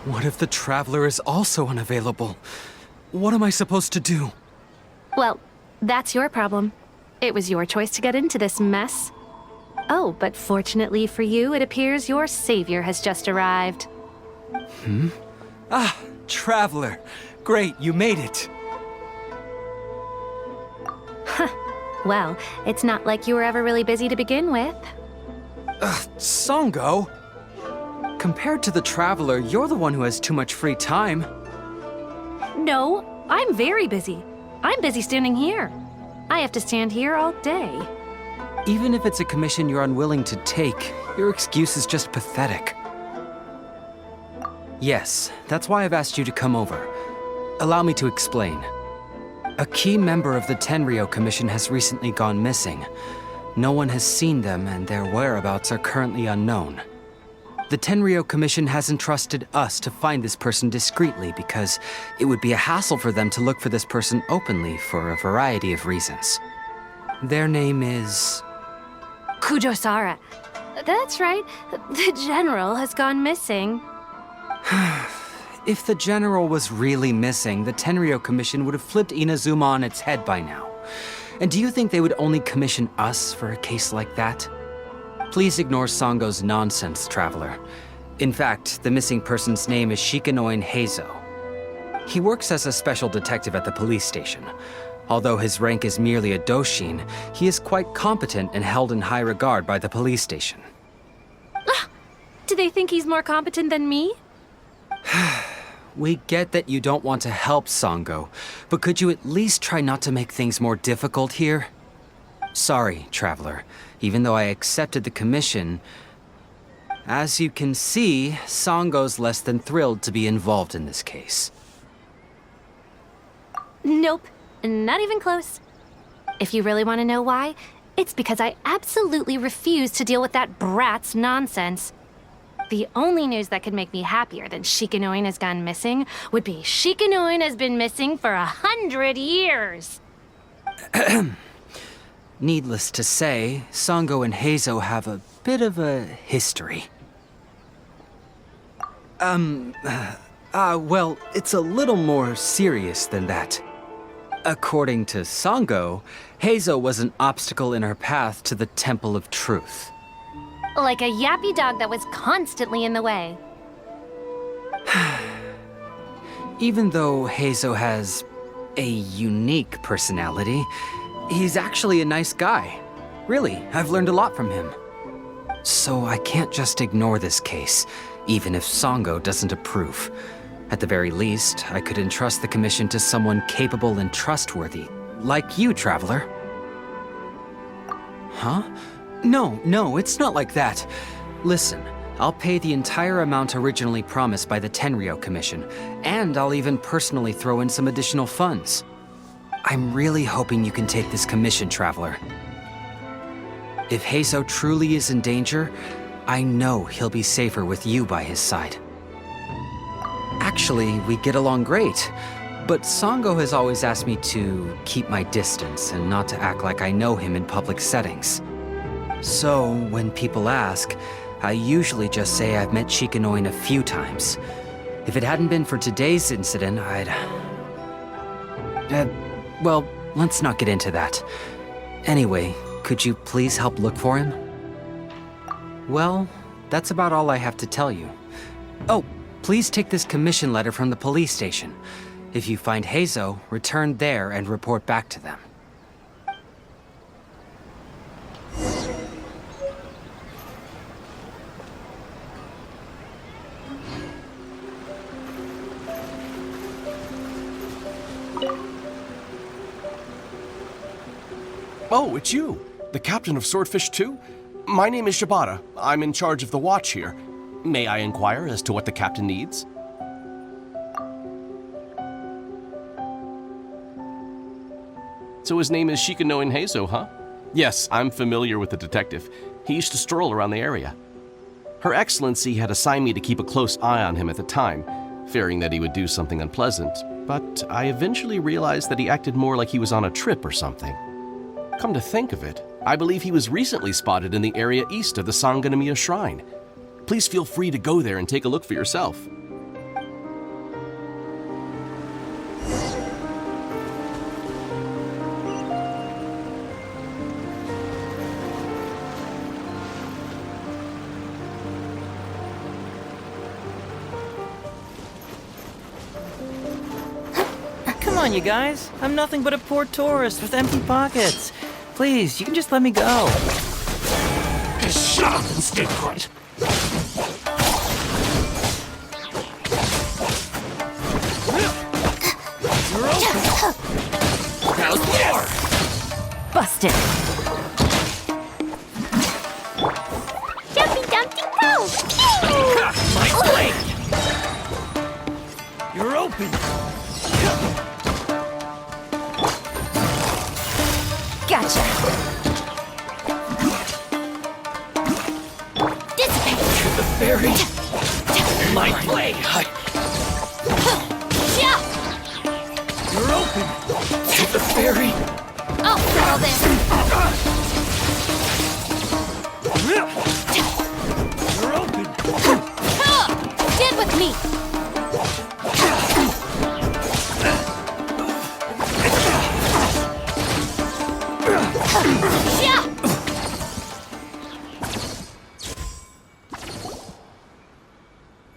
What if the Traveler is also unavailable? What am I supposed to do? Well, that's your problem. It was your choice to get into this mess. Oh, but fortunately for you, it appears your savior has just arrived. Ah, Traveler. Great, you made it. Well, it's not like you were ever really busy to begin with. Sango? Compared to the Traveler, you're the one who has too much free time. No, I'm very busy. I'm busy standing here. I have to stand here all day. Even if it's a commission you're unwilling to take, your excuse is just pathetic. Yes, that's why I've asked you to come over. Allow me to explain. A key member of the Tenryou Commission has recently gone missing. No one has seen them, and their whereabouts are currently unknown. The Tenryou Commission has entrusted us to find this person discreetly because it would be a hassle for them to look for this person openly for a variety of reasons. Their name is... Kujosara. That's right. The general has gone missing. If the general was really missing, the Tenryou Commission would have flipped Inazuma on its head by now. And do you think they would only commission us for a case like that? Please ignore Sango's nonsense, Traveler. In fact, the missing person's name is Shikanoin Héizo. He works as a special detective at the police station. Although his rank is merely a doshin, he is quite competent and held in high regard by the police station. Do they think he's more competent than me? We get that you don't want to help Sango, but could you at least try not to make things more difficult here? Sorry, Traveler. Even though I accepted the commission, as you can see, Sango's less than thrilled to be involved in this case. Nope, not even close. If you really want to know why, it's because I absolutely refuse to deal with that brat's nonsense. The only news that could make me happier than Shikanoin has gone missing would be Shikanoin has been missing for 100 years. Needless to say, Sango and Héizo have a bit of a history. Well, it's a little more serious than that. According to Sango, Héizo was an obstacle in her path to the Temple of Truth. Like a yappy dog that was constantly in the way. Even though Héizo has a unique personality, he's actually a nice guy. Really, I've learned a lot from him. So I can't just ignore this case, even if Sango doesn't approve. At the very least, I could entrust the commission to someone capable and trustworthy, like you, Traveler. Huh? No, it's not like that. Listen, I'll pay the entire amount originally promised by the Tenryou Commission, and I'll even personally throw in some additional funds. I'm really hoping you can take this commission, Traveler. If Héizo truly is in danger, I know he'll be safer with you by his side. Actually, we get along great, but Sango has always asked me to keep my distance and not to act like I know him in public settings. So, when people ask, I usually just say I've met Shikanoin a few times. If it hadn't been for today's incident, well, let's not get into that. Anyway, could you please help look for him? Well, that's about all I have to tell you. Oh, please take this commission letter from the police station. If you find Héizo, return there and report back to them. Oh, it's you, the captain of Swordfish 2? My name is Shibata. I'm in charge of the watch here. May I inquire as to what the captain needs? So his name is Shikanoin Heizo, huh? Yes, I'm familiar with the detective. He used to stroll around the area. Her Excellency had assigned me to keep a close eye on him at the time, fearing that he would do something unpleasant, but I eventually realized that he acted more like he was on a trip or something. Come to think of it, I believe he was recently spotted in the area east of the Sanganamiya Shrine. Please feel free to go there and take a look for yourself. Come on, you guys. I'm nothing but a poor tourist with empty pockets. Please, you can just let me go. Just shut up and stay quiet. You're open. How's more? Busted. Jumpy Dumpty Go! My blade. You're open. Gotcha. Dissipate. To the fairy. My blade. Yeah. You're open. To the fairy. I'll settle this. You're open. Stand with me. Yeah.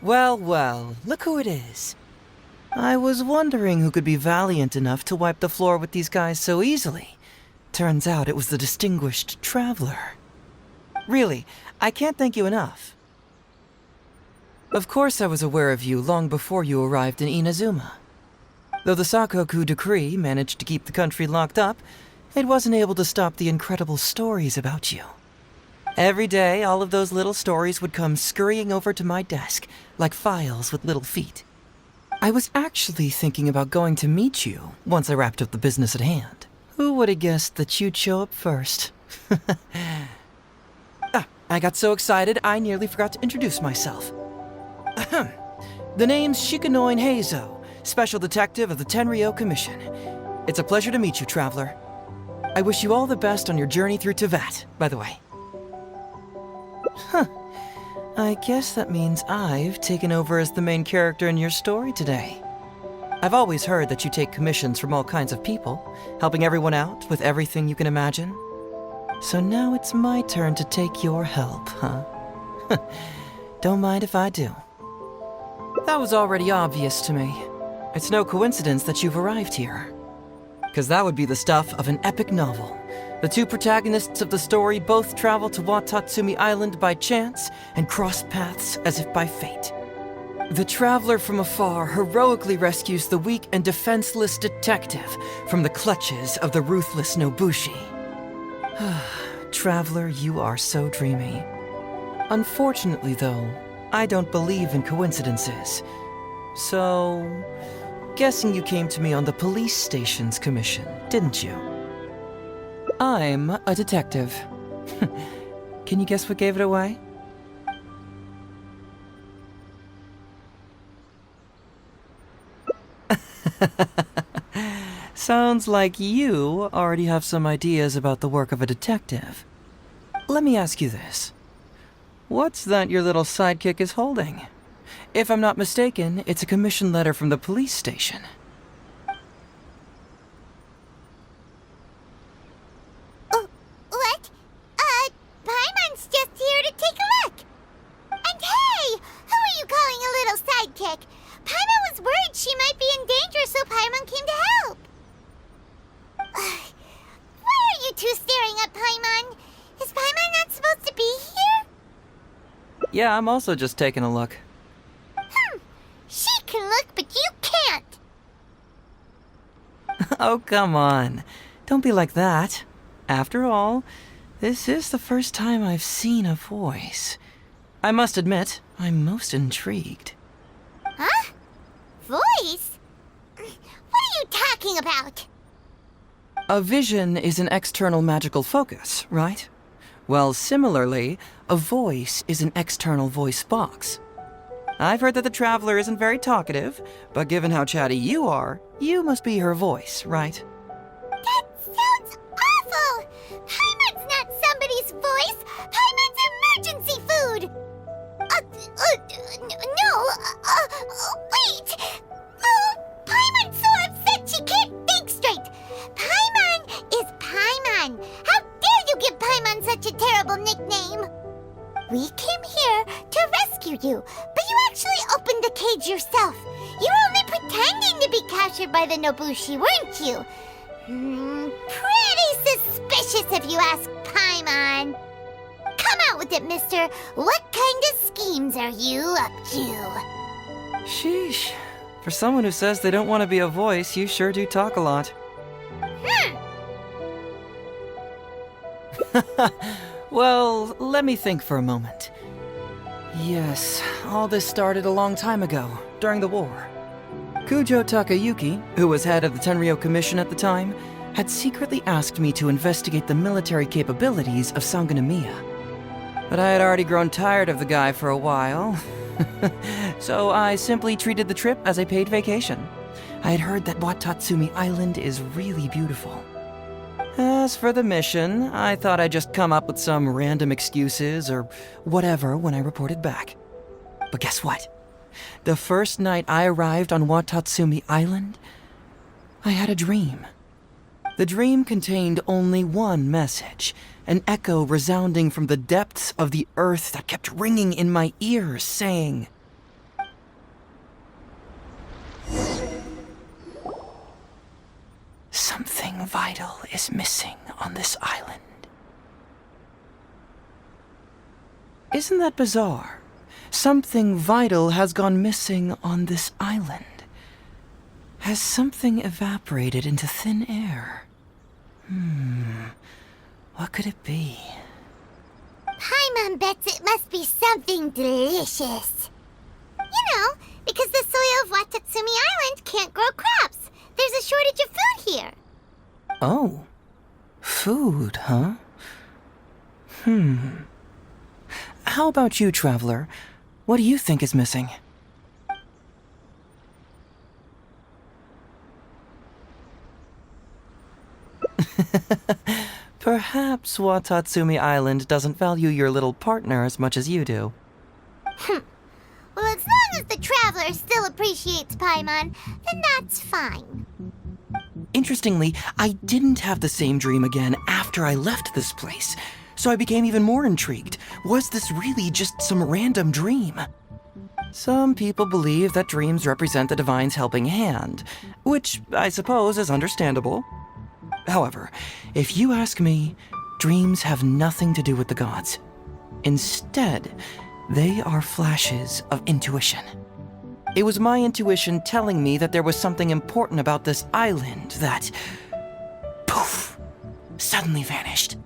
Well, well, look who it is. I was wondering who could be valiant enough to wipe the floor with these guys so easily. Turns out it was the distinguished traveler. Really, I can't thank you enough. Of course I was aware of you long before you arrived in Inazuma. Though the Sakoku decree managed to keep the country locked up, it wasn't able to stop the incredible stories about you. Every day, all of those little stories would come scurrying over to my desk, like files with little feet. I was actually thinking about going to meet you once I wrapped up the business at hand. Who would have guessed that you'd show up first? I got so excited I nearly forgot to introduce myself. Ahem. The name's Shikanoin Heizo, Special Detective of the Tenryou Commission. It's a pleasure to meet you, Traveler. I wish you all the best on your journey through Teyvat, by the way. Huh. I guess that means I've taken over as the main character in your story today. I've always heard that you take commissions from all kinds of people, helping everyone out with everything you can imagine. So now it's my turn to take your help, huh? Don't mind if I do. That was already obvious to me. It's no coincidence that you've arrived here. Because that would be the stuff of an epic novel. The two protagonists of the story both travel to Watatsumi Island by chance and cross paths as if by fate. The traveler from afar heroically rescues the weak and defenseless detective from the clutches of the ruthless Nobushi. Traveler, you are so dreamy. Unfortunately, though, I don't believe in coincidences. So, guessing you came to me on the police station's commission, didn't you? I'm a detective. Can you guess what gave it away? Sounds like you already have some ideas about the work of a detective. Let me ask you this. What's that your little sidekick is holding? If I'm not mistaken, it's a commission letter from the police station. What? Paimon's just here to take a look. And hey, who are you calling a little sidekick? Paimon was worried she might be in danger, so Paimon came to help. Why are you two staring at Paimon? Is Paimon not supposed to be here? Yeah, I'm also just taking a look. She can look, but you can't. Oh, come on. Don't be like that. After all, this is the first time I've seen a voice. I must admit, I'm most intrigued. Huh? Voice? What are you talking about? A vision is an external magical focus, right? Well, similarly, a voice is an external voice box. I've heard that the Traveler isn't very talkative, but given how chatty you are, you must be her voice, right? That sounds awful! Paimon's not somebody's voice! Paimon's emergency food! Wait! Paimon's so upset she can't think straight! Paimon is Paimon! How dare you give Paimon such a terrible nickname? We came here to rescue you, but you actually opened the cage yourself. You were only pretending to be captured by the Nobushi, weren't you? Pretty suspicious if you ask Paimon. Come out with it, mister. What kind of schemes are you up to? Sheesh. For someone who says they don't want to be a voice, you sure do talk a lot. Well, let me think for a moment. Yes, all this started a long time ago, during the war. Kujo Takayuki, who was head of the Tenryou Commission at the time, had secretly asked me to investigate the military capabilities of Sangonomiya. But I had already grown tired of the guy for a while, so I simply treated the trip as a paid vacation. I had heard that Watatsumi Island is really beautiful. As for the mission, I thought I'd just come up with some random excuses or whatever when I reported back. But guess what? The first night I arrived on Watatsumi Island, I had a dream. The dream contained only one message, an echo resounding from the depths of the earth that kept ringing in my ears, saying, "Something vital is missing on this island." Isn't that bizarre? Something vital has gone missing on this island. Has something evaporated into thin air? What could it be? Paimon bets it must be something delicious. You know, because the soil of Watatsumi Island can't grow crops. There's a shortage of food here. Oh. Food, huh? How about you, Traveler? What do you think is missing? Perhaps Watatsumi Island doesn't value your little partner as much as you do. Well, as long as the Traveler still appreciates Paimon, then that's fine. Interestingly, I didn't have the same dream again after I left this place, so I became even more intrigued. Was this really just some random dream? Some people believe that dreams represent the divine's helping hand, which I suppose is understandable. However, if you ask me, dreams have nothing to do with the gods. Instead, they are flashes of intuition. It was my intuition telling me that there was something important about this island that, poof, suddenly vanished.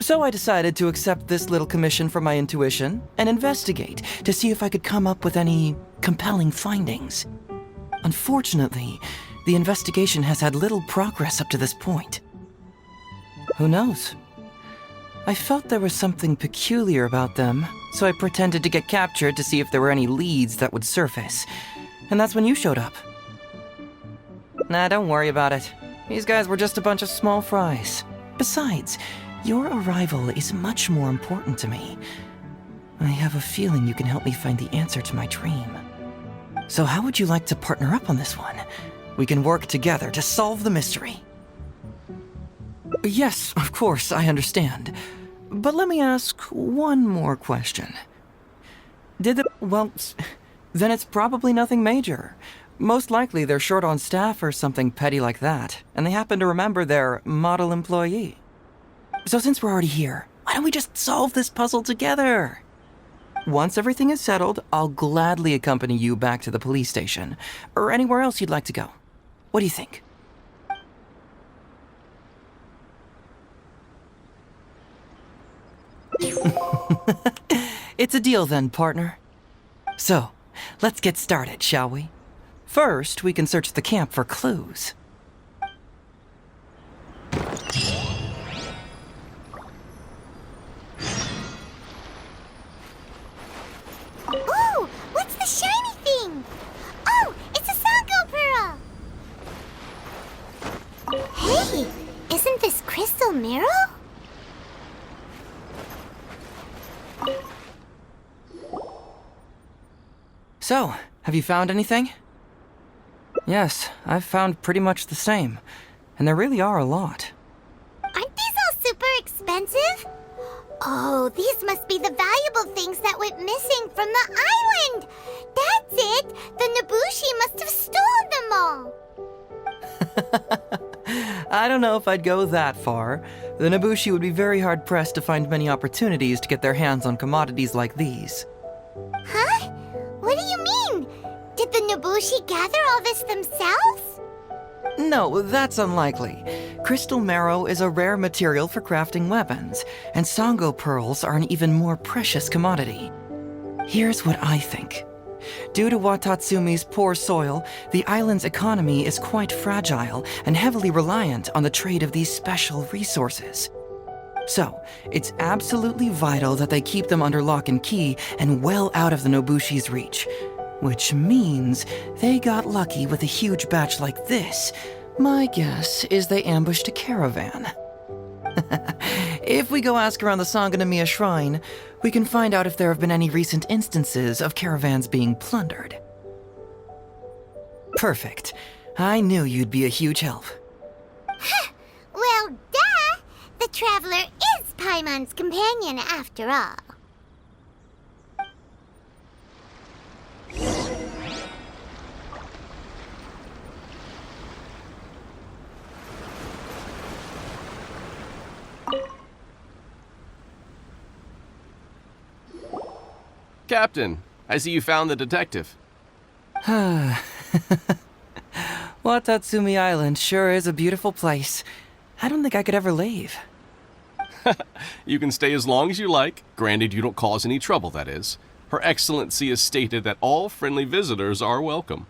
So I decided to accept this little commission from my intuition and investigate to see if I could come up with any compelling findings. Unfortunately, the investigation has had little progress up to this point. Who knows? I felt there was something peculiar about them, so I pretended to get captured to see if there were any leads that would surface. And that's when you showed up. Nah, don't worry about it. These guys were just a bunch of small fries. Besides, your arrival is much more important to me. I have a feeling you can help me find the answer to my dream. So how would you like to partner up on this one? We can work together to solve the mystery. Yes, of course, I understand. But let me ask one more question. Well, then it's probably nothing major. Most likely they're short on staff or something petty like that, and they happen to remember their model employee. So since we're already here, why don't we just solve this puzzle together? Once everything is settled, I'll gladly accompany you back to the police station, or anywhere else you'd like to go. What do you think? It's a deal then, partner. So, let's get started, shall we? First, we can search the camp for clues. Ooh, what's the shiny thing? Oh, it's a Sango Pearl! Hey, isn't this crystal marrow? So, have you found anything? Yes, I've found pretty much the same. And there really are a lot. Aren't these all super expensive? Oh, these must be the valuable things that went missing from the island! That's it! The Nobushi must have stolen them all! I don't know if I'd go that far. The Nobushi would be very hard-pressed to find many opportunities to get their hands on commodities like these. Huh? What do you mean? Did the Nobushi gather all this themselves? No, that's unlikely. Crystal marrow is a rare material for crafting weapons, and Sango pearls are an even more precious commodity. Here's what I think. Due to Watatsumi's poor soil, the island's economy is quite fragile and heavily reliant on the trade of these special resources. So, it's absolutely vital that they keep them under lock and key and well out of the Nobushi's reach. Which means they got lucky with a huge batch like this. My guess is they ambushed a caravan. If we go ask around the Sangonomiya Shrine, we can find out if there have been any recent instances of caravans being plundered. Perfect. I knew you'd be a huge help. Well, duh! The Traveler is Paimon's companion after all. Captain, I see you found the detective. Watatsumi Island sure is a beautiful place. I don't think I could ever leave. You can stay as long as you like, granted you don't cause any trouble, that is. Her Excellency has stated that all friendly visitors are welcome.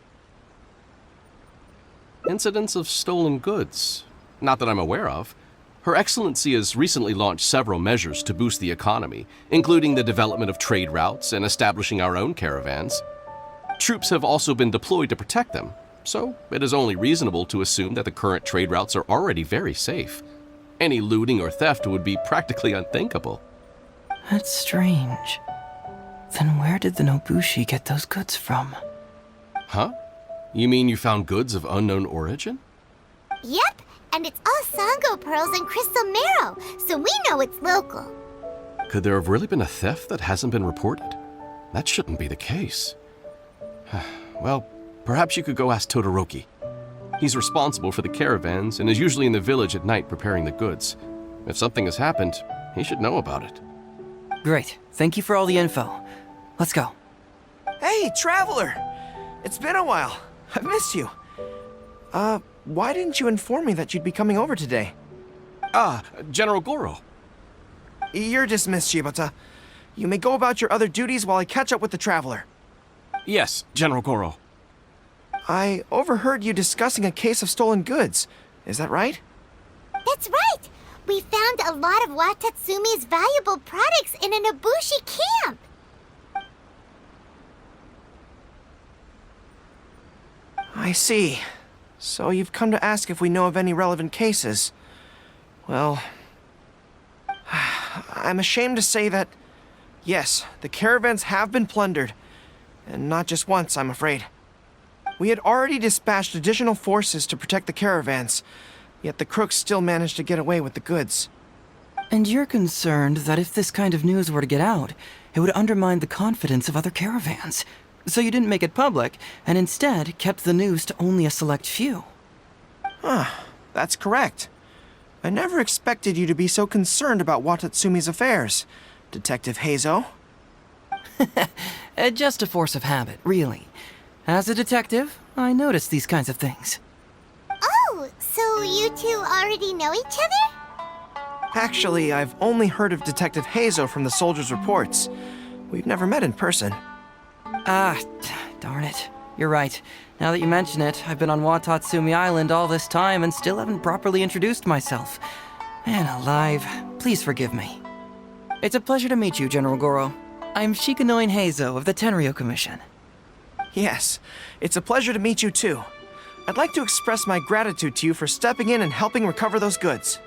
Incidents of stolen goods? Not that I'm aware of. Her Excellency has recently launched several measures to boost the economy, including the development of trade routes and establishing our own caravans. Troops have also been deployed to protect them, so it is only reasonable to assume that the current trade routes are already very safe. Any looting or theft would be practically unthinkable. That's strange. Then where did the Nobushi get those goods from? Huh? You mean you found goods of unknown origin? Yep, and it's all Sango pearls and crystal marrow, so we know it's local. Could there have really been a theft that hasn't been reported? That shouldn't be the case. Well, perhaps you could go ask Todoroki. He's responsible for the caravans and is usually in the village at night preparing the goods. If something has happened, he should know about it. Great. Thank you for all the info. Let's go. Hey, Traveler! It's been a while. I've missed you. Why didn't you inform me that you'd be coming over today? General Goro. You're dismissed, Shibata. You may go about your other duties while I catch up with the Traveler. Yes, General Goro. I overheard you discussing a case of stolen goods. Is that right? That's right! We found a lot of Watatsumi's valuable products in a Nobushi camp! I see. So you've come to ask if we know of any relevant cases. Well, I'm ashamed to say that, yes, the caravans have been plundered. And not just once, I'm afraid. We had already dispatched additional forces to protect the caravans, yet the crooks still managed to get away with the goods. And you're concerned that if this kind of news were to get out, it would undermine the confidence of other caravans. So you didn't make it public, and instead kept the news to only a select few. That's correct. I never expected you to be so concerned about Watatsumi's affairs, Detective Héizo. Just a force of habit, really. As a detective, I notice these kinds of things. Oh, so you two already know each other? Actually, I've only heard of Detective Héizo from the soldiers' reports. we've never met in person. Darn it. You're right. Now that you mention it, I've been on Watatsumi Island all this time and still haven't properly introduced myself. Man alive, please forgive me. It's a pleasure to meet you, General Goro. I'm Shikanoin Heizo of the Tenryo Commission. Yes, it's a pleasure to meet you too. I'd like to express my gratitude to you for stepping in and helping recover those goods.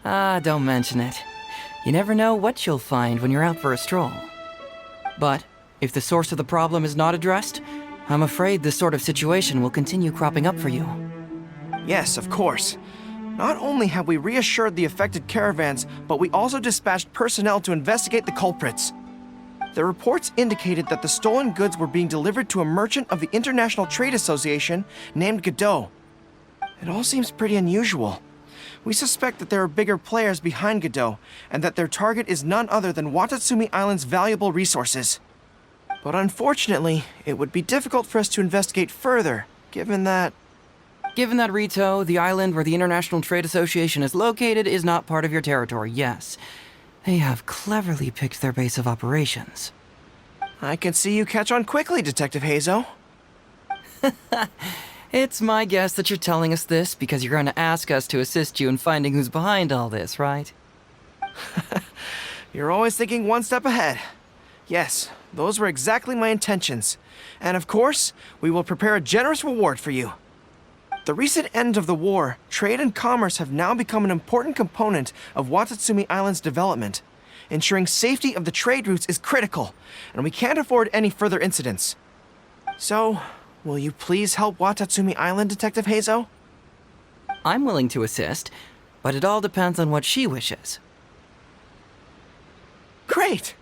Don't mention it. You never know what you'll find when you're out for a stroll. But if the source of the problem is not addressed, I'm afraid this sort of situation will continue cropping up for you. Yes, of course. Not only have we reassured the affected caravans, but we also dispatched personnel to investigate the culprits. The reports indicated that the stolen goods were being delivered to a merchant of the International Trade Association named Godot. It all seems pretty unusual. We suspect that there are bigger players behind Godot, and that their target is none other than Watatsumi Island's valuable resources. But unfortunately, it would be difficult for us to investigate further, given that Rito, the island where the International Trade Association is located, is not part of your territory, yes. They have cleverly picked their base of operations. I can see you catch on quickly, Detective Heizo. It's my guess that you're telling us this because you're going to ask us to assist you in finding who's behind all this, right? You're always thinking one step ahead. Yes, those were exactly my intentions. And of course, we will prepare a generous reward for you. The recent end of the war, trade and commerce have now become an important component of Watatsumi Island's development. Ensuring safety of the trade routes is critical, and we can't afford any further incidents. So, will you please help Watatsumi Island, Detective Heizo? I'm willing to assist, but it all depends on what she wishes. Great!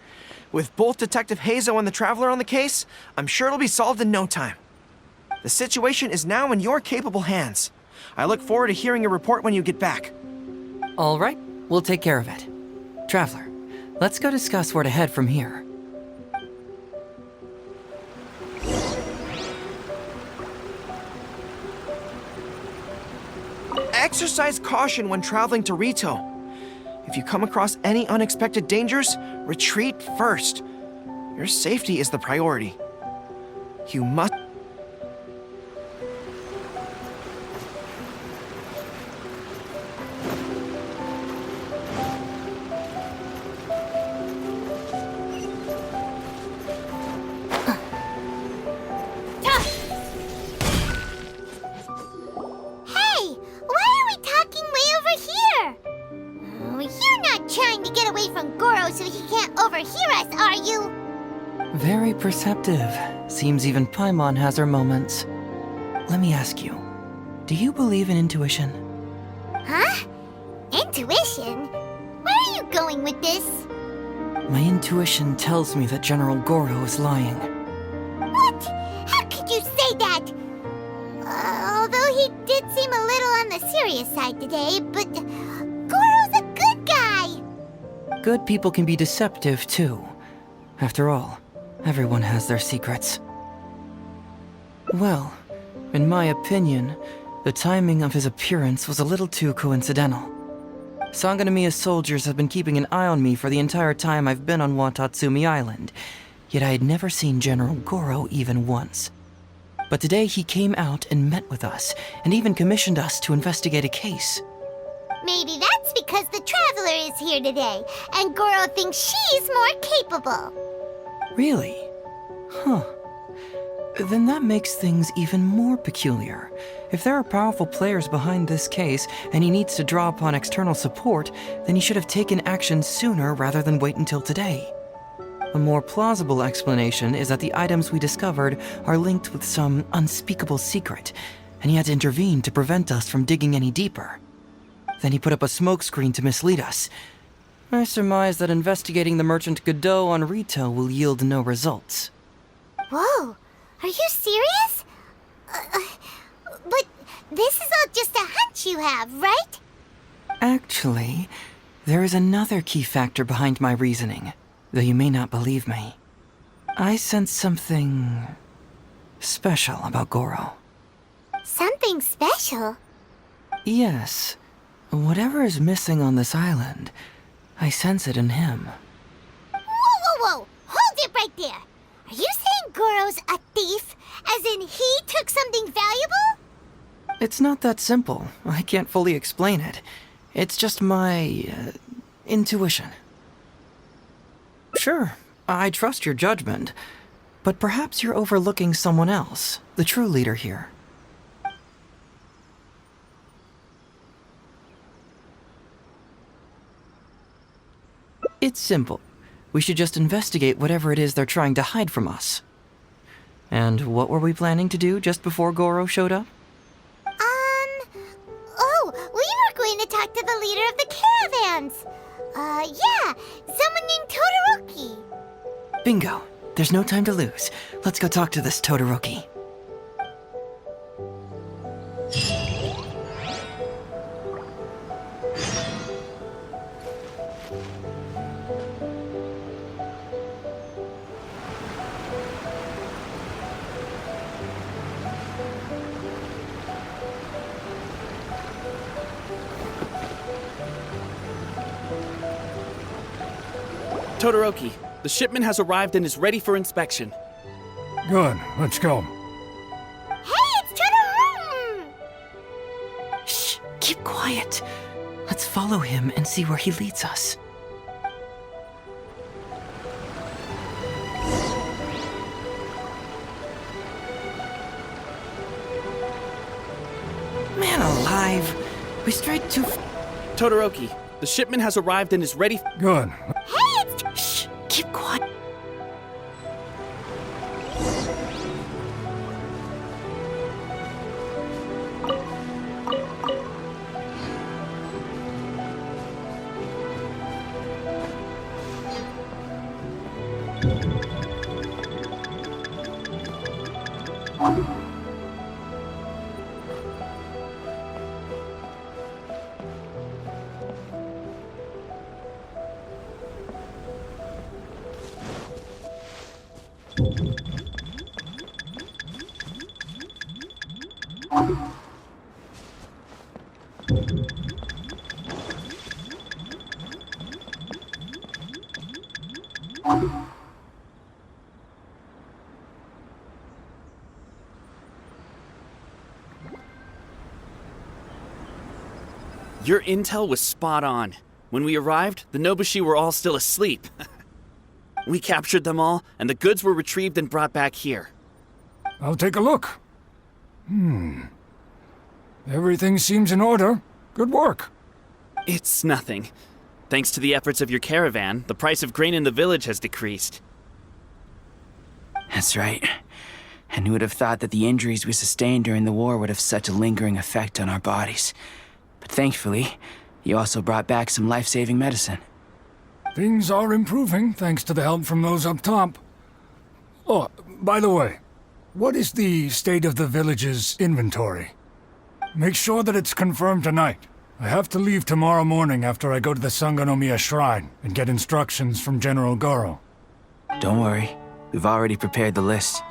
With both Detective Heizo and the Traveler on the case, I'm sure it'll be solved in no time. The situation is now in your capable hands. I look forward to hearing your report when you get back. All right, we'll take care of it. Traveler, let's go discuss where to head from here. Exercise caution when traveling to Rito. If you come across any unexpected dangers, retreat first. Your safety is the priority. You must... Hey, why are we talking way over here? Oh, you're not trying to get away from Goro so he can't overhear us, are you? Very perceptive. Seems even Paimon has her moments. Let me ask you, do you believe in intuition? Huh? Intuition? Where are you going with this? My intuition tells me that General Goro is lying. What? How could you say that? Although he did seem a little on the serious side today, but Goro's a good guy. Good people can be deceptive, too. After all, everyone has their secrets. Well, in my opinion, the timing of his appearance was a little too coincidental. Sangonomiya's soldiers have been keeping an eye on me for the entire time I've been on Watatsumi Island, yet I had never seen General Goro even once. But today he came out and met with us, and even commissioned us to investigate a case. Maybe that's because the Traveler is here today, and Goro thinks she's more capable. Really? Huh. Then that makes things even more peculiar. If there are powerful players behind this case, and he needs to draw upon external support, then he should have taken action sooner rather than wait until today. A more plausible explanation is that the items we discovered are linked with some unspeakable secret, and he had to intervene to prevent us from digging any deeper. Then he put up a smokescreen to mislead us. I surmise that investigating the merchant Godot on Rito will yield no results. Whoa, are you serious? But this is all just a hunch you have, right? Actually, there is another key factor behind my reasoning, though you may not believe me. I sense something special about Goro. Something special? Yes. Whatever is missing on this island, I sense it in him. Whoa, whoa, whoa! hold it right there. Are you saying Goro's a thief? As in he took something valuable? It's not that simple. I can't fully explain it. It's just my intuition. Sure, I trust your judgment, but perhaps you're overlooking someone else, the true leader here. It's simple. We should just investigate whatever it is they're trying to hide from us. And what were we planning to do just before Goro showed up? Oh, we were going to talk to the leader of the caravans. Yeah, someone named Todoroki. Bingo. There's no time to lose. Let's go talk to this Todoroki. Todoroki, the shipment has arrived and is ready for inspection. Good, let's go. Hey, it's Todoroki! Shh, keep quiet. Let's follow him and see where he leads us. Man alive. We strayed too Todoroki, the shipment has arrived and is ready. Good. Hey, it's Shh, keep quiet. Your intel was spot on. When we arrived, the Nobushi were all still asleep. We captured them all, and the goods were retrieved and brought back here. I'll take a look. Everything seems in order. Good work. It's nothing. Thanks to the efforts of your caravan, the price of grain in the village has decreased. That's right. And who would have thought that the injuries we sustained during the war would have such a lingering effect on our bodies? But thankfully, you also brought back some life-saving medicine. Things are improving thanks to the help from those up top. Oh, by the way, what is the state of the village's inventory? Make sure that it's confirmed tonight. I have to leave tomorrow morning after I go to the Sangonomiya Shrine and get instructions from General Goro. Don't worry, we've already prepared the list.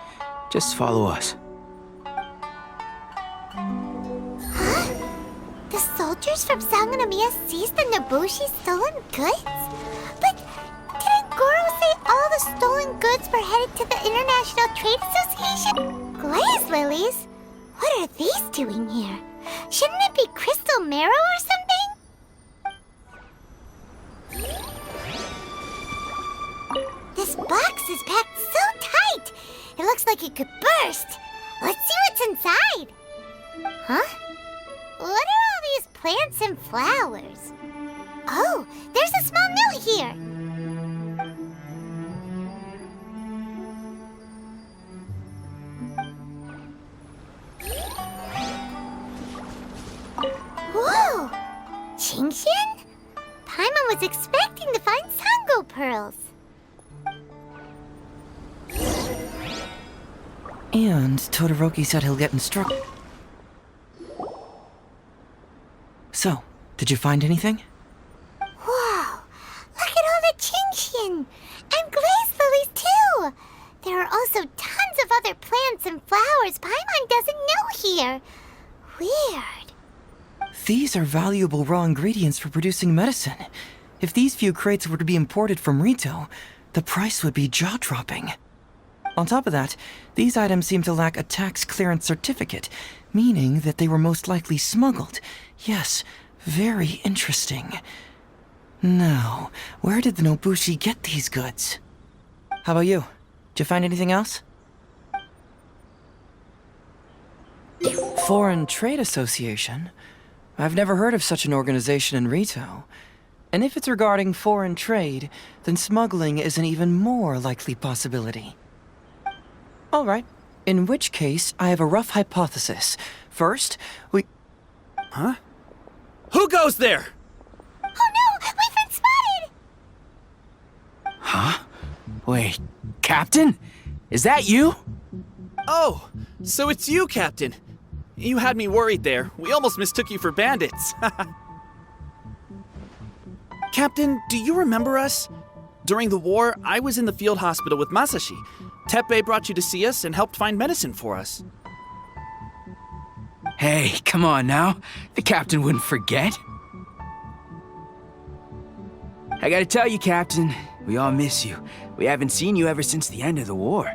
Just follow us. The soldiers from Sangonomiya seized the Nobushi's stolen goods? But didn't Goro say all the stolen goods were headed to the International Trade Association? Glaze lilies? What are these doing here? Shouldn't it be crystal marrow or something? This box is packed so tight! It looks like it could burst! Let's see what's inside! Huh? What are all these plants and flowers? Oh, there's a small note here! Whoa! Chingshin? Paimon was expecting to find Sango pearls. And Todoroki said he'll get instructed. So, did you find anything? Whoa! Look at all the Chingshin! And glaze lilies too! There are also tons of other plants and flowers Paimon doesn't know here. Weird. These are valuable raw ingredients for producing medicine. If these few crates were to be imported from Rito, the price would be jaw-dropping. On top of that, these items seem to lack a tax clearance certificate, meaning that they were most likely smuggled. Yes, very interesting. Now, where did the Nobushi get these goods? How about you? Did you find anything else? Foreign Trade Association? I've never heard of such an organization in Rito. And if it's regarding foreign trade, then smuggling is an even more likely possibility. All right. In which case, I have a rough hypothesis. First, we... Huh? Who goes there? Oh no! We've been spotted! Huh? Wait, Captain? Is that you? Oh, so it's you, Captain. You had me worried there. We almost mistook you for bandits. Captain, do you remember us? During the war, I was in the field hospital with Masashi. Teppei brought you to see us and helped find medicine for us. Hey, come on now. The captain wouldn't forget. I gotta tell you, Captain, we all miss you. We haven't seen you ever since the end of the war.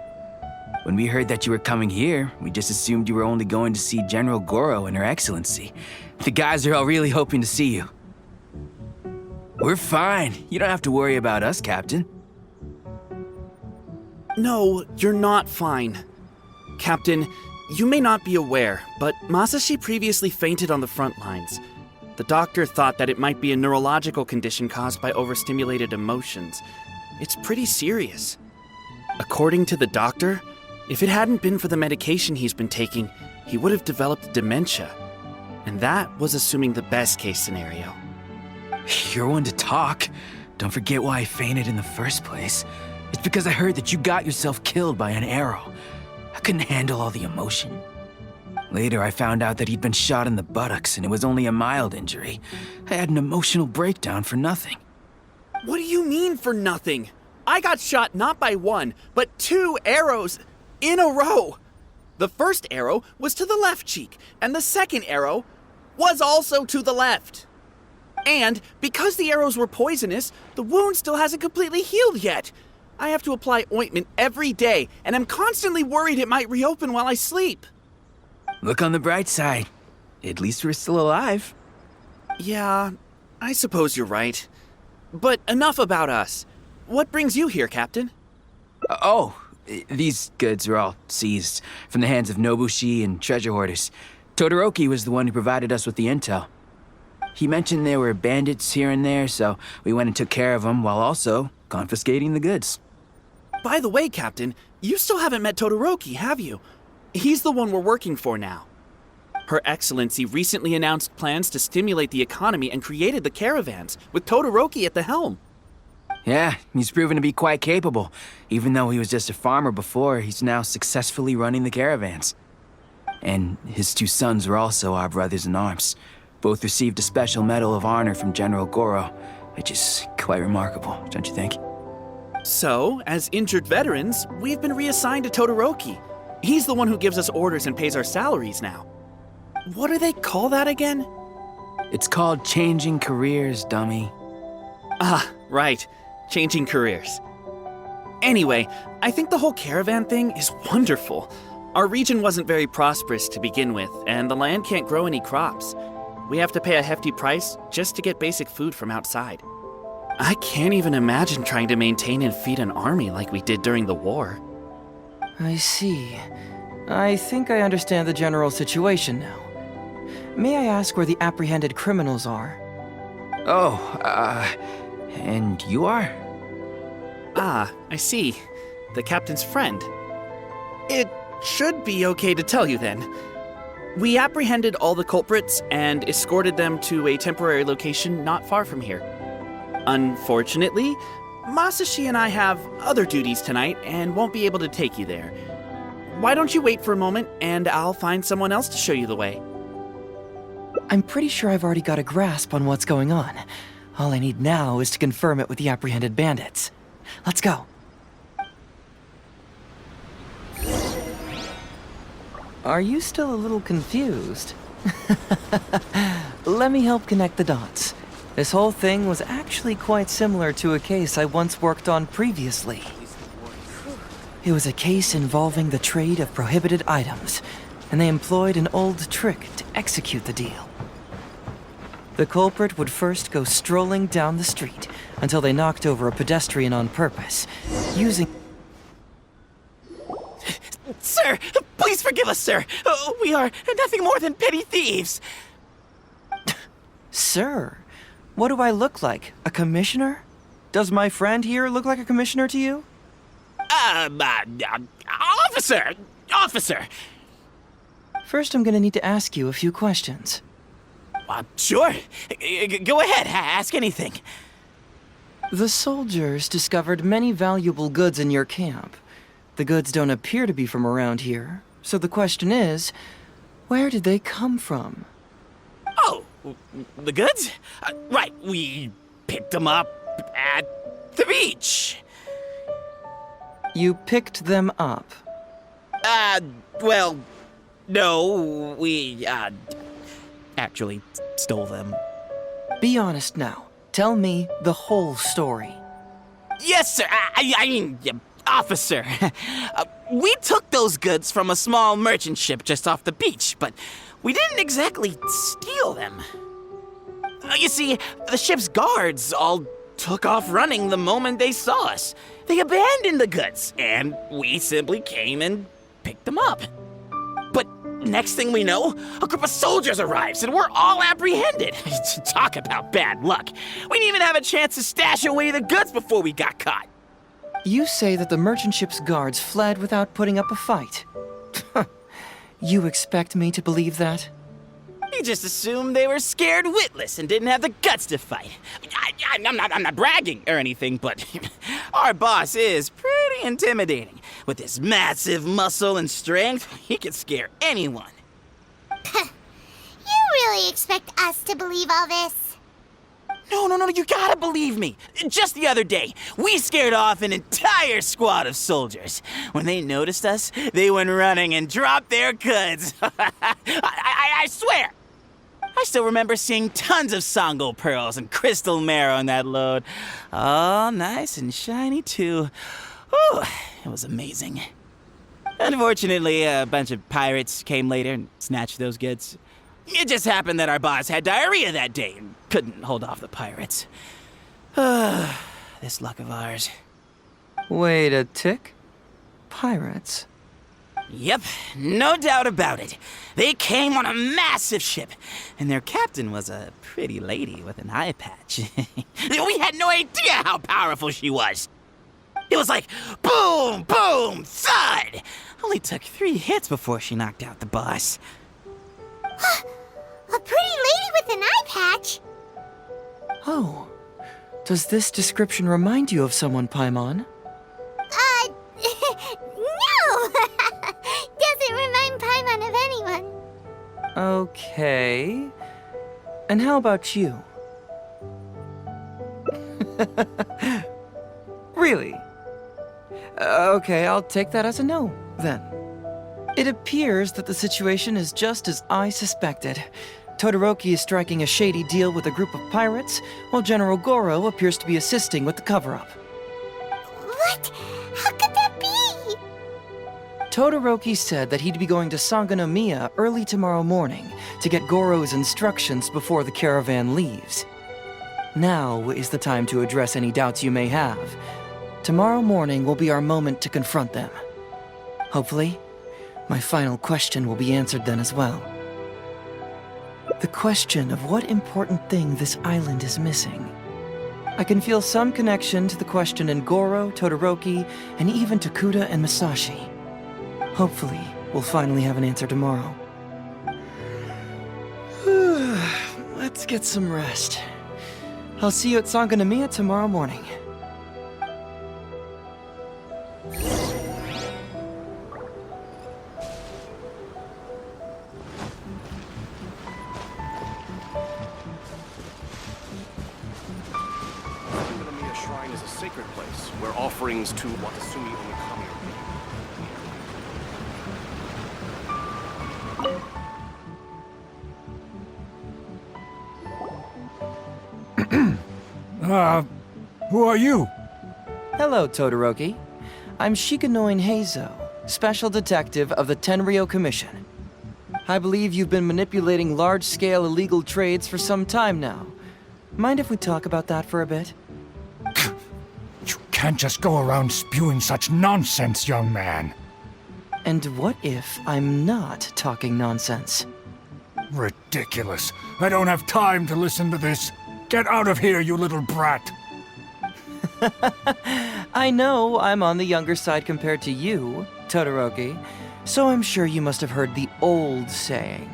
When we heard that you were coming here, we just assumed you were only going to see General Goro and Her Excellency. The guys are all really hoping to see you. We're fine. You don't have to worry about us, Captain. No, you're not fine. Captain, you may not be aware, but Masashi previously fainted on the front lines. The doctor thought that it might be a neurological condition caused by overstimulated emotions. It's pretty serious. According to the doctor, if it hadn't been for the medication he's been taking, he would have developed dementia. And that was assuming the best case scenario. You're one to talk. Don't forget why I fainted in the first place. It's because I heard that you got yourself killed by an arrow. I couldn't handle all the emotion. Later, I found out that he'd been shot in the buttocks and it was only a mild injury. I had an emotional breakdown for nothing. What do you mean for nothing? I got shot not by one, but 2 arrows in a row. The first arrow was to the left cheek, and the second arrow was also to the left. And because the arrows were poisonous, the wound still hasn't completely healed yet. I have to apply ointment every day, and I'm constantly worried it might reopen while I sleep. Look on the bright side. At least we're still alive. Yeah, I suppose you're right. But enough about us. What brings you here, Captain? These goods are all seized from the hands of Nobushi and treasure hoarders. Todoroki was the one who provided us with the intel. He mentioned there were bandits here and there, so we went and took care of them while also confiscating the goods. By the way, Captain, you still haven't met Todoroki, have you? He's the one we're working for now. Her Excellency recently announced plans to stimulate the economy and created the caravans, with Todoroki at the helm. Yeah, he's proven to be quite capable. Even though he was just a farmer before, he's now successfully running the caravans. And his 2 sons are also our brothers in arms. Both received a special medal of honor from General Goro, which is quite remarkable, don't you think? So, as injured veterans, we've been reassigned to Todoroki. He's the one who gives us orders and pays our salaries now. What do they call that again? It's called changing careers, dummy. Ah, right. Changing careers. Anyway, I think the whole caravan thing is wonderful. Our region wasn't very prosperous to begin with, and the land can't grow any crops. We have to pay a hefty price just to get basic food from outside. I can't even imagine trying to maintain and feed an army like we did during the war. I see. I think I understand the general situation now. May I ask where the apprehended criminals are? And you are? Ah, I see. The captain's friend. It should be okay to tell you then. We apprehended all the culprits and escorted them to a temporary location not far from here. Unfortunately, Masashi and I have other duties tonight and won't be able to take you there. Why don't you wait for a moment and I'll find someone else to show you the way. I'm pretty sure I've already got a grasp on what's going on. All I need now is to confirm it with the apprehended bandits. Let's go. Are you still a little confused? Let me help connect the dots. This whole thing was actually quite similar to a case I once worked on previously. It was a case involving the trade of prohibited items, and they employed an old trick to execute the deal. The culprit would first go strolling down the street until they knocked over a pedestrian on purpose, using... Sir, please forgive us, sir. We are nothing more than petty thieves. Sir, what do I look like? A commissioner? Does my friend here look like a commissioner to you? Officer! First, I'm gonna need to ask you a few questions. Sure. Go ahead, ask anything. The soldiers discovered many valuable goods in your camp. The goods don't appear to be from around here, so the question is, where did they come from? Oh, the goods? Right, we picked them up at the beach. You picked them up? Well, no, we, actually stole them. Be honest now. Tell me the whole story. Yes, sir. I mean, officer. We took those goods from a small merchant ship just off the beach, but we didn't exactly steal them. You see, the ship's guards all took off running the moment they saw us. They abandoned the goods, and we simply came and picked them up. But next thing we know, a group of soldiers arrives, and we're all apprehended. Talk about bad luck. We didn't even have a chance to stash away the goods before we got caught. You say that the merchant ship's guards fled without putting up a fight. You expect me to believe that? You just assumed they were scared witless and didn't have the guts to fight. I'm not bragging or anything, but our boss is pretty intimidating. With his massive muscle and strength, he could scare anyone. You really expect us to believe all this? No, you gotta believe me. Just the other day, we scared off an entire squad of soldiers. When they noticed us, they went running and dropped their goods. I swear. I still remember seeing tons of Songo pearls and crystal marrow in that load. All nice and shiny, too. Whew, it was amazing. Unfortunately, a bunch of pirates came later and snatched those goods. It just happened that our boss had diarrhea that day and couldn't hold off the pirates. This luck of ours. Wait a tick. Pirates? Yep, no doubt about it. They came on a massive ship, and their captain was a pretty lady with an eye patch. We had no idea how powerful she was. It was like boom, boom, thud. Only took 3 hits before she knocked out the boss. A pretty lady with an eye patch? Oh. Does this description remind you of someone, Paimon? No! Doesn't remind Paimon of anyone. Okay. And how about you? Really? Okay, I'll take that as a no, then. It appears that the situation is just as I suspected. Todoroki is striking a shady deal with a group of pirates, while General Goro appears to be assisting with the cover-up. What? How could that be? Todoroki said that he'd be going to Sangonomiya early tomorrow morning to get Goro's instructions before the caravan leaves. Now is the time to address any doubts you may have. Tomorrow morning will be our moment to confront them. Hopefully, my final question will be answered then as well. The question of what important thing this island is missing. I can feel some connection to the question in Goro, Todoroki, and even Tokuda and Masashi. Hopefully, we'll finally have an answer tomorrow. Let's get some rest. I'll see you at Sangonomiya tomorrow morning. Sangonomiya Shrine is a sacred place where offerings to Watasumi Omikami are made. Who are you? Hello, Todoroki. I'm Shikanoin Heizo, Special Detective of the Tenryou Commission. I believe you've been manipulating large-scale illegal trades for some time now. Mind if we talk about that for a bit? You can't just go around spewing such nonsense, young man. And what if I'm not talking nonsense? Ridiculous. I don't have time to listen to this. Get out of here, you little brat. I know I'm on the younger side compared to you, Todoroki, so I'm sure you must have heard the old saying.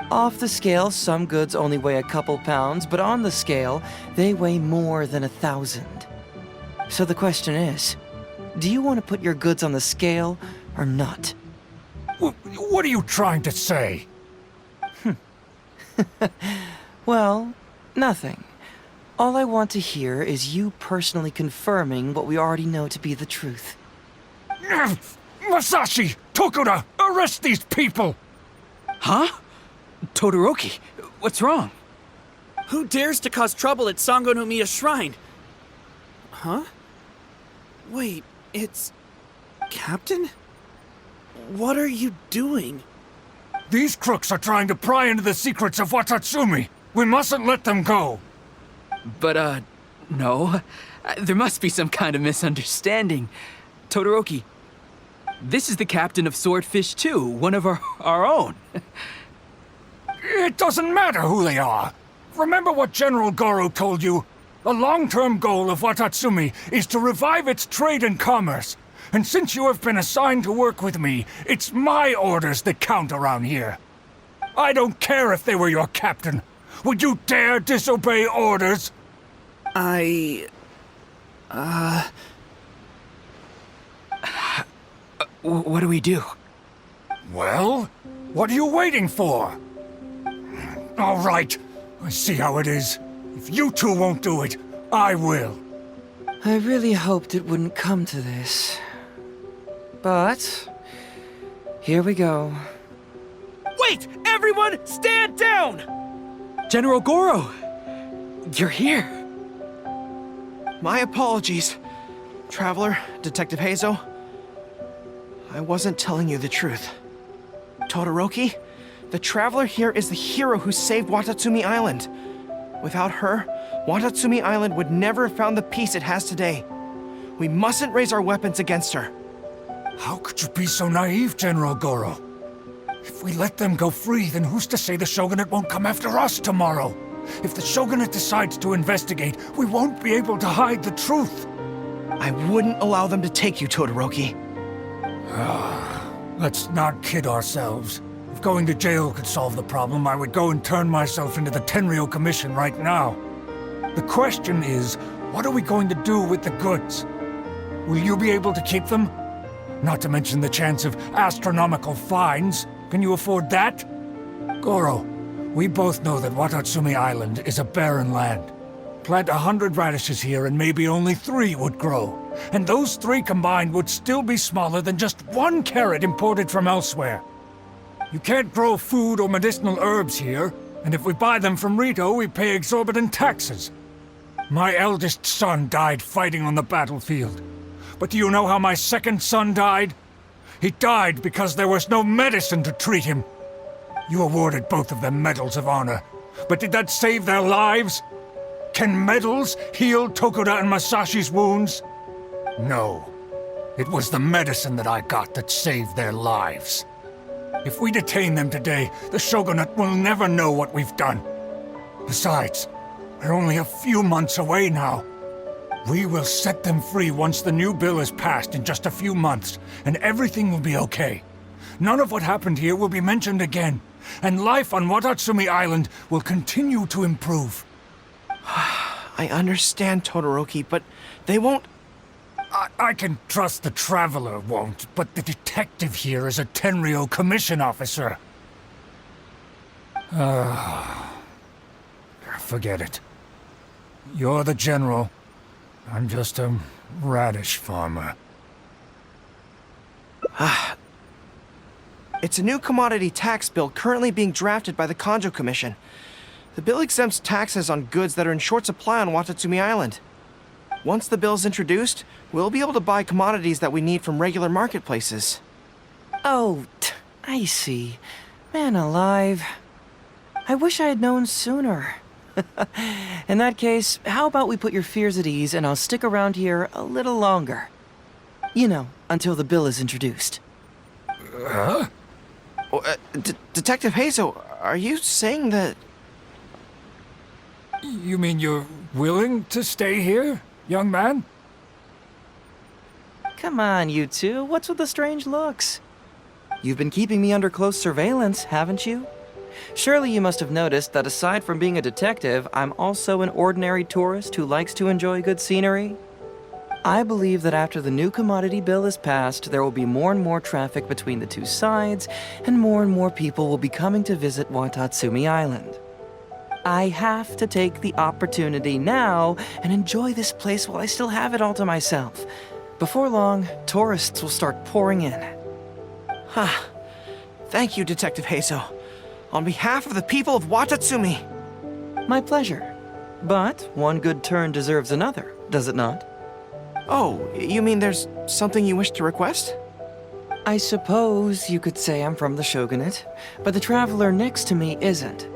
Off the scale, some goods only weigh a couple pounds, but on the scale, they weigh more than 1,000. So the question is, do you want to put your goods on the scale or not? What are you trying to say? Well, nothing. All I want to hear is you personally confirming what we already know to be the truth. Masashi! Tokuda! Arrest these people! Huh? Todoroki, what's wrong? Who dares to cause trouble at Sango no Miya Shrine? Huh? Wait, it's... Captain? What are you doing? These crooks are trying to pry into the secrets of Watatsumi. We mustn't let them go. But, no. There must be some kind of misunderstanding. Todoroki, this is the captain of Swordfish 2, one of our own. It doesn't matter who they are. Remember what General Goro told you? The long-term goal of Watatsumi is to revive its trade and commerce. And since you have been assigned to work with me, it's my orders that count around here. I don't care if they were your captain. Would you dare disobey orders? What do we do? Well, what are you waiting for? All right, I see how it is. If you two won't do it, I will. I really hoped it wouldn't come to this. But here we go. Wait! Everyone, stand down! General Goro! You're here! My apologies, Traveler, Detective Heizo. I wasn't telling you the truth. Todoroki, the Traveler here is the hero who saved Watatsumi Island. Without her, Watatsumi Island would never have found the peace it has today. We mustn't raise our weapons against her. How could you be so naive, General Goro? If we let them go free, then who's to say the Shogunate won't come after us tomorrow? If the Shogunate decides to investigate, we won't be able to hide the truth. I wouldn't allow them to take you, Todoroki. Let's not kid ourselves. If going to jail could solve the problem, I would go and turn myself into the Tenryou Commission right now. The question is, what are we going to do with the goods? Will you be able to keep them? Not to mention the chance of astronomical fines. Can you afford that? Goro, we both know that Watatsumi Island is a barren land. Plant 100 radishes here and maybe only 3 would grow. And those 3 combined would still be smaller than just 1 carrot imported from elsewhere. You can't grow food or medicinal herbs here, and if we buy them from Rito, we pay exorbitant taxes. My eldest son died fighting on the battlefield. But do you know how my second son died? He died because there was no medicine to treat him. You awarded both of them medals of honor, but did that save their lives? Can medals heal Tokuda and Masashi's wounds? No. It was the medicine that I got that saved their lives. If we detain them today, the Shogunate will never know what we've done. Besides, we're only a few months away now. We will set them free once the new bill is passed in just a few months, and everything will be okay. None of what happened here will be mentioned again, and life on Watatsumi Island will continue to improve. I understand, Todoroki, but they won't... I can trust the Traveler won't, but the detective here is a Tenryou Commission officer. Forget it. You're the general. I'm just a radish farmer. It's a new commodity tax bill currently being drafted by the Kanjo Commission. The bill exempts taxes on goods that are in short supply on Watatsumi Island. Once the bill's introduced, we'll be able to buy commodities that we need from regular marketplaces. Oh, I see. Man alive. I wish I had known sooner. In that case, how about we put your fears at ease and I'll stick around here a little longer. You know, until the bill is introduced. Huh? Detective Heizo, are you saying that... You mean you're willing to stay here, young man? Come on, you two. What's with the strange looks? You've been keeping me under close surveillance, haven't you? Surely you must have noticed that aside from being a detective, I'm also an ordinary tourist who likes to enjoy good scenery. I believe that after the new commodity bill is passed, there will be more and more traffic between the two sides, and more people will be coming to visit Watatsumi Island. I have to take the opportunity now and enjoy this place while I still have it all to myself. Before long, tourists will start pouring in. Thank you, Detective Heizo. On behalf of the people of Watatsumi. My pleasure. But one good turn deserves another, does it not? Oh, you mean there's something you wish to request? I suppose you could say I'm from the Shogunate, but the traveler next to me isn't.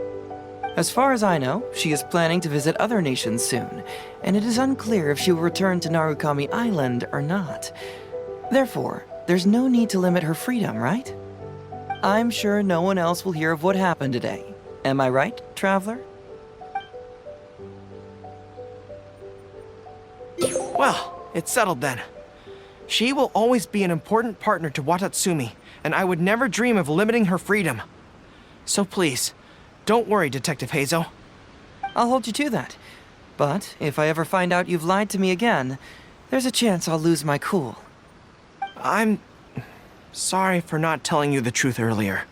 As far as I know, she is planning to visit other nations soon, and it is unclear if she will return to Narukami Island or not. Therefore, there's no need to limit her freedom, right? I'm sure no one else will hear of what happened today. Am I right, traveler? Well, it's settled then. She will always be an important partner to Watatsumi, and I would never dream of limiting her freedom. So please, don't worry, Detective Heizo. I'll hold you to that. But if I ever find out you've lied to me again, there's a chance I'll lose my cool. I'm sorry for not telling you the truth earlier.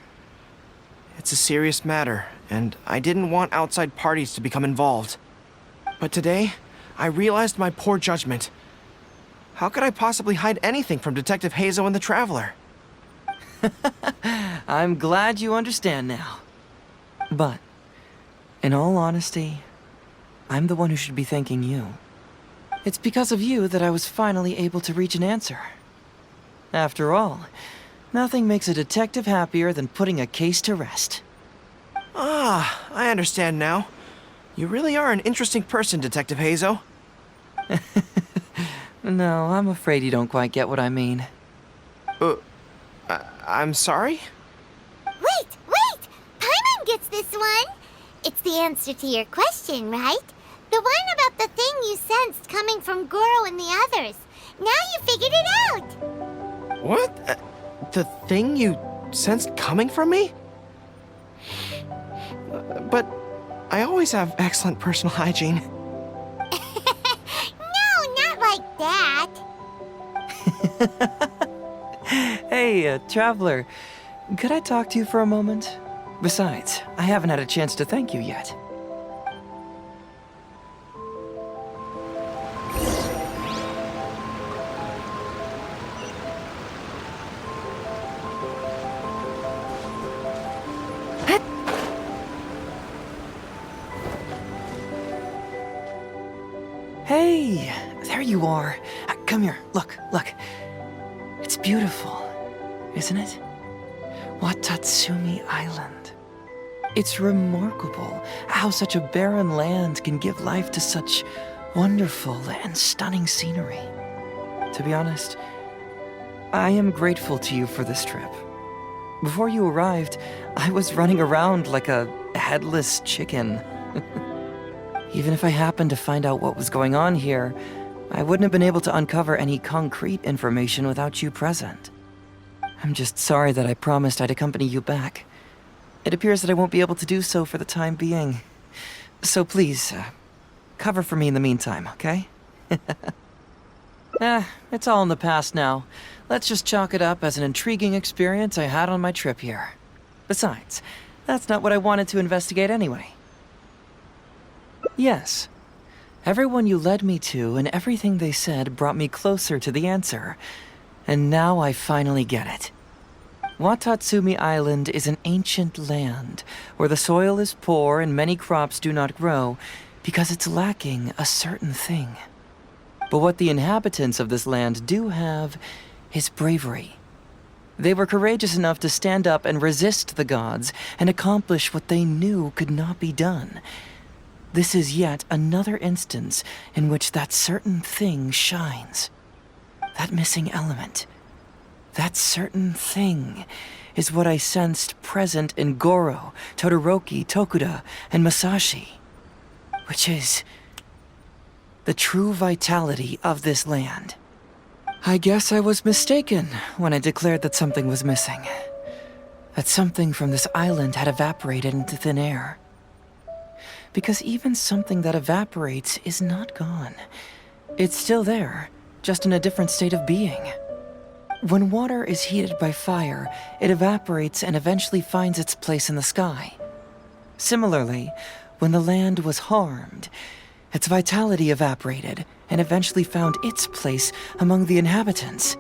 It's a serious matter, and I didn't want outside parties to become involved. But today, I realized my poor judgment. How could I possibly hide anything from Detective Heizo and the Traveler? I'm glad you understand now. But, in all honesty, I'm the one who should be thanking you. It's because of you that I was finally able to reach an answer. After all, nothing makes a detective happier than putting a case to rest. Ah, I understand now. You really are an interesting person, Detective Heizo. No, I'm afraid you don't quite get what I mean. I'm sorry? Wait! Paimon gets this one! It's the answer to your question, right? The one about the thing you sensed coming from Goro and the others. Now you figured it out! What? The thing you sensed coming from me? But I always have excellent personal hygiene. No, not like that! Hey, traveler, could I talk to you for a moment? Besides, I haven't had a chance to thank you yet. Hey, there you are. Come here, look. It's beautiful, isn't it? Watatsumi Island. It's remarkable how such a barren land can give life to such wonderful and stunning scenery. To be honest, I am grateful to you for this trip. Before you arrived, I was running around like a headless chicken. Even if I happened to find out what was going on here, I wouldn't have been able to uncover any concrete information without you present. I'm just sorry that I promised I'd accompany you back. It appears that I won't be able to do so for the time being. So please, cover for me in the meantime, okay? It's all in the past now. Let's just chalk it up as an intriguing experience I had on my trip here. Besides, that's not what I wanted to investigate anyway. Yes. Everyone you led me to and everything they said brought me closer to the answer. And now I finally get it. Watatsumi Island is an ancient land where the soil is poor and many crops do not grow because it's lacking a certain thing. But what the inhabitants of this land do have is bravery. They were courageous enough to stand up and resist the gods and accomplish what they knew could not be done. This is yet another instance in which that certain thing shines. That missing element. That certain thing is what I sensed present in Goro, Todoroki, Tokuda, and Masashi. Which is the true vitality of this land. I guess I was mistaken when I declared that something was missing. That something from this island had evaporated into thin air. Because even something that evaporates is not gone. It's still there, just in a different state of being. When water is heated by fire, it evaporates and eventually finds its place in the sky. Similarly, when the land was harmed, its vitality evaporated and eventually found its place among the inhabitants.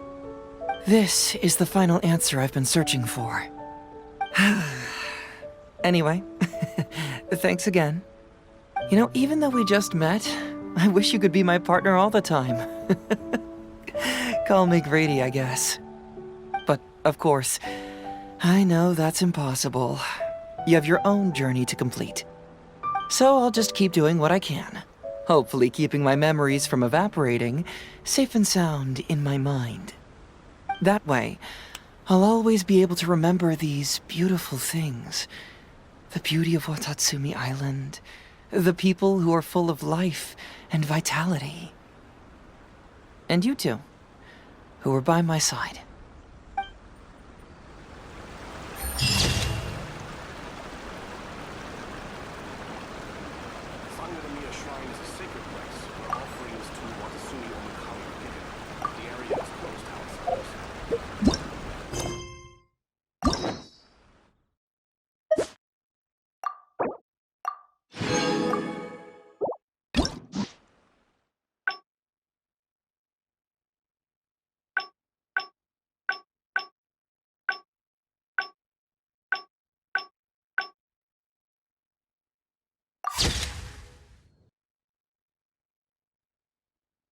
This is the final answer I've been searching for. Anyway, thanks again. You know, even though we just met, I wish you could be my partner all the time. Call me greedy, I guess. But, of course, I know that's impossible. You have your own journey to complete. So I'll just keep doing what I can. Hopefully keeping my memories from evaporating safe and sound in my mind. That way, I'll always be able to remember these beautiful things. The beauty of Watatsumi Island. The people who are full of life and vitality. And you two, who were by my side.